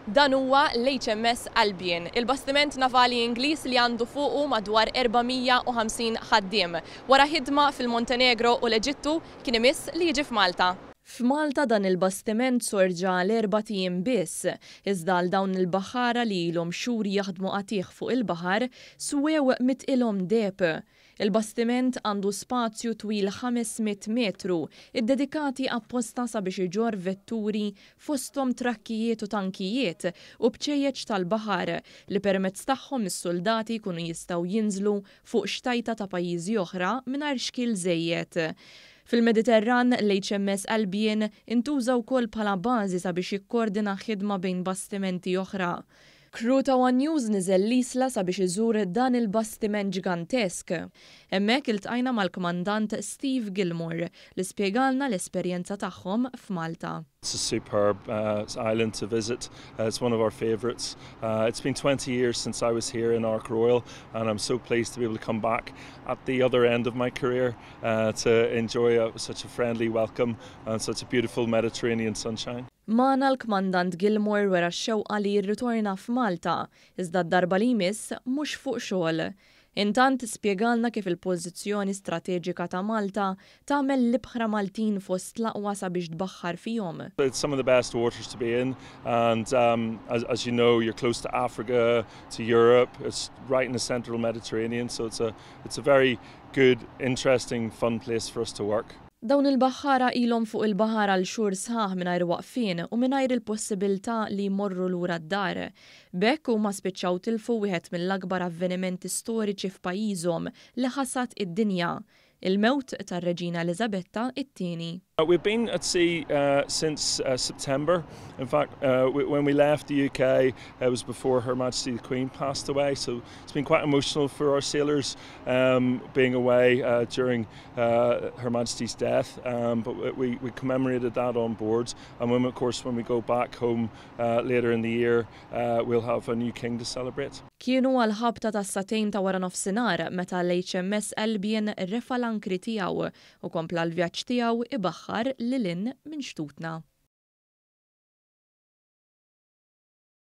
Dan huwa l-HMS Albion, il-bastiment navali Ingliż li għandu fuqu madwar 450 ħaddiem. Wara ħidma fil-Montenegro u l-Eġittu kien imiss li jiġi f'Malta. F'Malta dan il-bastiment sorġa l-4 tiem biss, iżda għal dawn il-baħara li ilhom xhur jaħdmu qatih fuq il-baħar swew mitilhom deb. Il-bastiment għandu spazju twil 500 metru, iddedikati apposta sabiex iġor vetturi fosthom trakkijiet u tankijiet u bċejjeċ tal-baħar li permezz tagħhom is-soldati jkunu jistgħu jinżlu fuq xtajta ta' pajjiżi oħra mingħajr xkil żejjed. Fil-Mediterran l-HMS Albion intuża wkoll bħala bażi sabiex jikkoordina ħidma bejn bastimenti oħra. Crew ta' One News niżel l-isla sabiex iżur dan il-bastiment ġigantesk. Hemmhekk iltqajna mal-Kmandant Steve Gilmore li spjegalna l-esperjenza tagħhom f'Malta. It's a superb island to visit. It's one of our favourites. It's been 20 years since I was here in Ark Royal, and I'm so pleased to be able to come back at the other end of my career to enjoy such a friendly welcome and such a beautiful Mediterranean sunshine. Mana l-Kmandant Gilmore wera x-xewqa li jirritorna f'Malta, iżda d-darba li jmiss mhux fuq xogħol. Intant spjegalna kif il-pożizzjoni strateġika ta' Malta tagħmel l-ibħra Maltin fost l-aqwa sabiex tbaħħar fihom. It's some of the best waters to be in, and as you know, you're close to Africa, to Europe. It's right in the central Mediterranean, so it's a very good, interesting, fun place for us to work. Dawn il-baħħara ilhom fuq il-baħar għal xhur sħaħ mingħajr waqfien u mingħajr il-possibilità li jmorru lura d-dar. B'hekk huma spiċċaw tilfu wieħed mill-akbar avvenimenti storiċi f'pajjiżhom li ħassat id-dinja, il-mewt tar-Reġina Elisabetta II. We've been at sea since September. In fact, when we left the UK, it was before Her Majesty the Queen passed away. So it's been quite emotional for our sailors being away during Her Majesty's death. But we commemorated that on board. And when, of course, when we go back home later in the year, we'll have a new king to celebrate. Kienu għal-ħabta ta' satejn ta' wara nofsinhar meta l-HMS Albion refa l-ankri tiegħu u kompla l-vjaġġ tiegħu ibaħħar lil hinn minn xtutna.